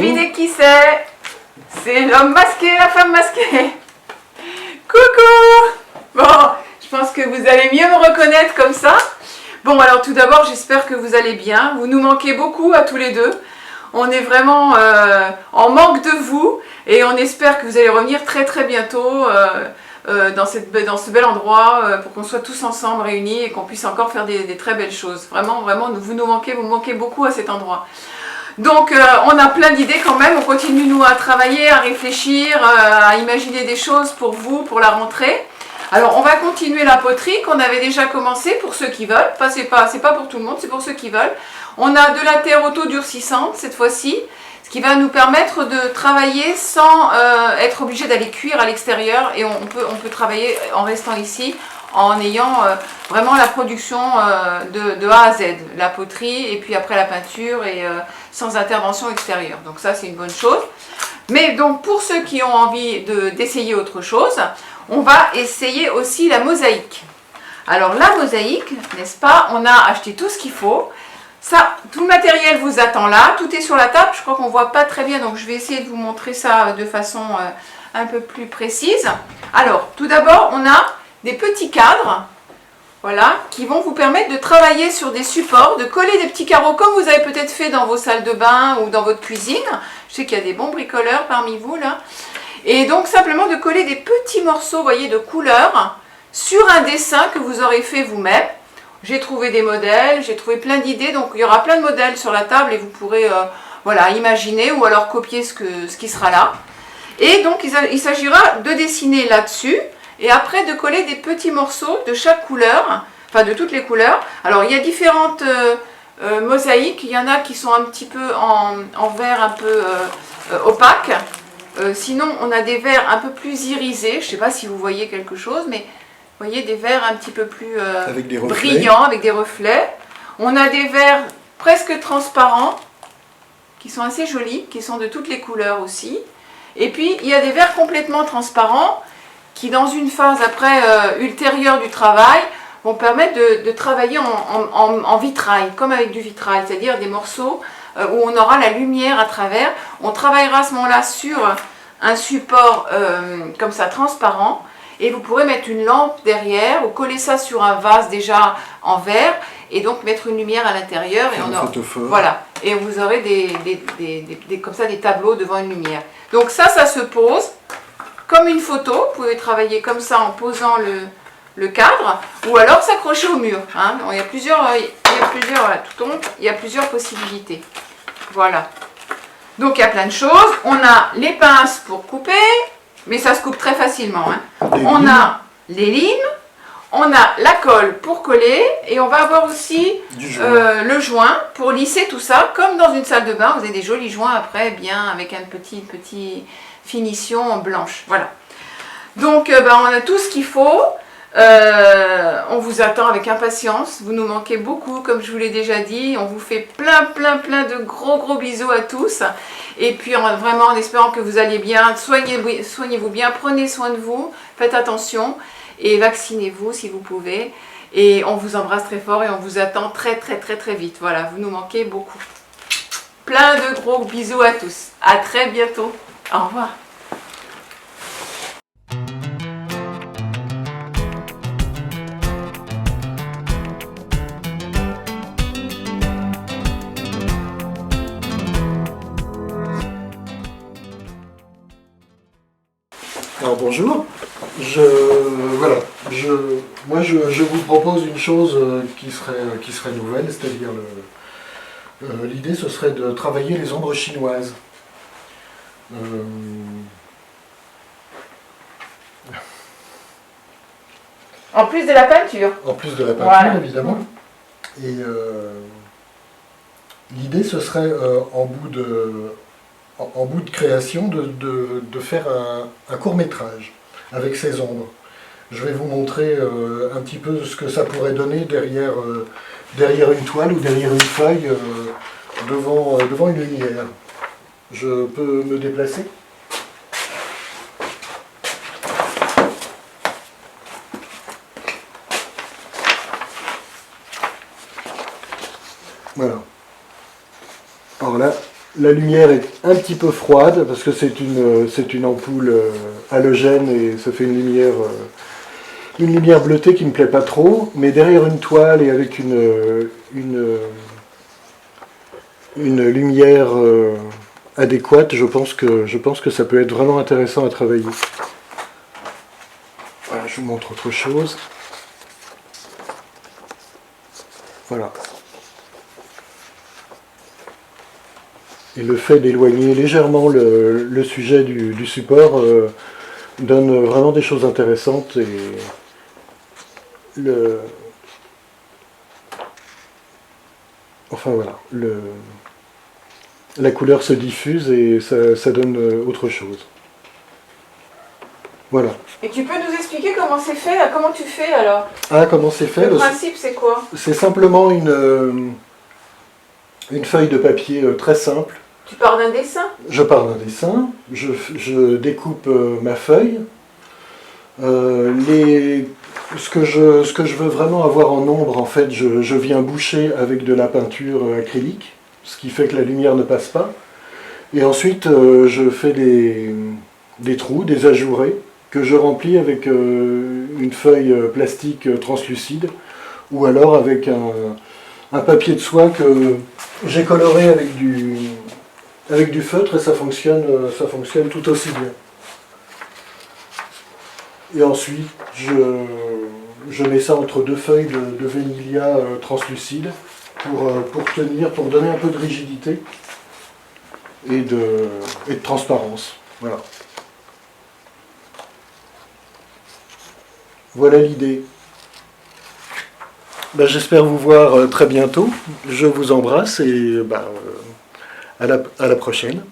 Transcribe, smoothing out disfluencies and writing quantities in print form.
Devinez qui c'est? C'est l'homme masqué, la femme masquée. Coucou! Bon, je pense que vous allez mieux me reconnaître comme ça. Bon, alors tout d'abord, j'espère que vous allez bien. Vous nous manquez beaucoup à tous les deux. On est vraiment en manque de vous et on espère que vous allez revenir très très bientôt dans ce bel endroit pour qu'on soit tous ensemble réunis et qu'on puisse encore faire des très belles choses. Vraiment, vraiment, vous nous manquez beaucoup à cet endroit. Donc on a plein d'idées quand même, on continue nous à travailler, à réfléchir, à imaginer des choses pour vous, pour la rentrée. Alors on va continuer la poterie qu'on avait déjà commencé pour ceux qui veulent, enfin c'est pas pour tout le monde, c'est pour ceux qui veulent. On a de la terre auto-durcissante cette fois-ci, ce qui va nous permettre de travailler sans être obligé d'aller cuire à l'extérieur et on peut travailler en restant ici, en ayant vraiment la production de A à Z, la poterie et puis après la peinture et sans intervention extérieure. Donc ça c'est une bonne chose. Mais donc pour ceux qui ont envie d'essayer autre chose, on va essayer aussi la mosaïque. Alors la mosaïque, n'est-ce pas, on a acheté tout ce qu'il faut. Ça, tout le matériel vous attend là, tout est sur la table, je crois qu'on ne voit pas très bien, donc je vais essayer de vous montrer ça de façon un peu plus précise. Alors, tout d'abord, on a des petits cadres, voilà, qui vont vous permettre de travailler sur des supports, de coller des petits carreaux comme vous avez peut-être fait dans vos salles de bain ou dans votre cuisine. Je sais qu'il y a des bons bricoleurs parmi vous là. Et donc simplement de coller des petits morceaux, vous voyez, de couleurs sur un dessin que vous aurez fait vous-même. J'ai trouvé des modèles, j'ai trouvé plein d'idées, donc il y aura plein de modèles sur la table et vous pourrez voilà, imaginer ou alors copier ce qui sera là. Et donc il s'agira de dessiner là-dessus et après de coller des petits morceaux de chaque couleur, enfin de toutes les couleurs. Alors il y a différentes mosaïques, il y en a qui sont un petit peu en vert un peu opaque. Sinon on a des verts un peu plus irisés, je ne sais pas si vous voyez quelque chose, mais vous voyez des verts un petit peu plus brillants, avec des reflets. On a des verts presque transparents, qui sont assez jolis, qui sont de toutes les couleurs aussi. Et puis il y a des verts complètement transparents, qui dans une phase après ultérieure du travail, vont permettre de travailler en vitrail, comme avec du vitrail, c'est-à-dire des morceaux où on aura la lumière à travers. On travaillera à ce moment-là sur un support comme ça transparent et vous pourrez mettre une lampe derrière ou coller ça sur un vase déjà en verre et donc mettre une lumière à l'intérieur et on aura, voilà, et vous aurez comme ça des tableaux devant une lumière. Donc ça se pose comme une photo, vous pouvez travailler comme ça en posant le cadre ou alors s'accrocher au mur. Hein. Il y a plusieurs, voilà, tout tombe, il y a plusieurs possibilités. Voilà. Donc il y a plein de choses. On a les pinces pour couper, mais ça se coupe très facilement. Hein. On a les limes, on a la colle pour coller et on va avoir aussi le joint pour lisser tout ça. Comme dans une salle de bain, vous avez des jolis joints après, bien avec une petite finition blanche. Voilà. Donc on a tout ce qu'il faut. On vous attend avec impatience, vous nous manquez beaucoup comme je vous l'ai déjà dit, on vous fait plein de gros bisous à tous et puis vraiment en espérant que vous allez bien, soignez-vous bien, prenez soin de vous, faites attention et vaccinez-vous si vous pouvez et on vous embrasse très fort et on vous attend très vite, voilà, vous nous manquez beaucoup. Plein de gros bisous à tous, à très bientôt, au revoir. Alors bonjour, moi je vous propose une chose qui serait nouvelle, c'est-à-dire l'idée ce serait de travailler les ombres chinoises. En plus de la peinture. En plus de la peinture, voilà. Évidemment. Et l'idée ce serait en bout de création de faire un court-métrage avec ces ombres. Je vais vous montrer un petit peu ce que ça pourrait donner derrière une toile ou derrière une feuille devant une lumière. Je peux me déplacer ? Voilà. Alors là, la lumière est un petit peu froide parce que c'est une ampoule halogène et ça fait une lumière bleutée qui ne me plaît pas trop, mais derrière une toile et avec une lumière adéquate, je pense que ça peut être vraiment intéressant à travailler. Voilà, je vous montre autre chose. Voilà. Et le fait d'éloigner légèrement le sujet du support donne vraiment des choses intéressantes et enfin voilà, la couleur se diffuse et ça donne autre chose. Voilà. Et tu peux nous expliquer comment c'est fait, comment tu fais alors? Ah, comment c'est fait? Le principe c'est quoi? C'est simplement une feuille de papier très simple. Tu pars d'un dessin? Je pars d'un dessin, je découpe ma feuille. Ce que je veux vraiment avoir en ombre, en fait, je viens boucher avec de la peinture acrylique, ce qui fait que la lumière ne passe pas. Et ensuite, je fais des trous, des ajourés, que je remplis avec une feuille plastique translucide, ou alors avec un papier de soie que j'ai coloré avec du feutre, et ça fonctionne tout aussi bien. Et ensuite, je mets ça entre deux feuilles de vanilla translucide pour tenir, pour donner un peu de rigidité et de transparence. Voilà. Voilà l'idée. Ben, j'espère vous voir très bientôt. Je vous embrasse et à la prochaine.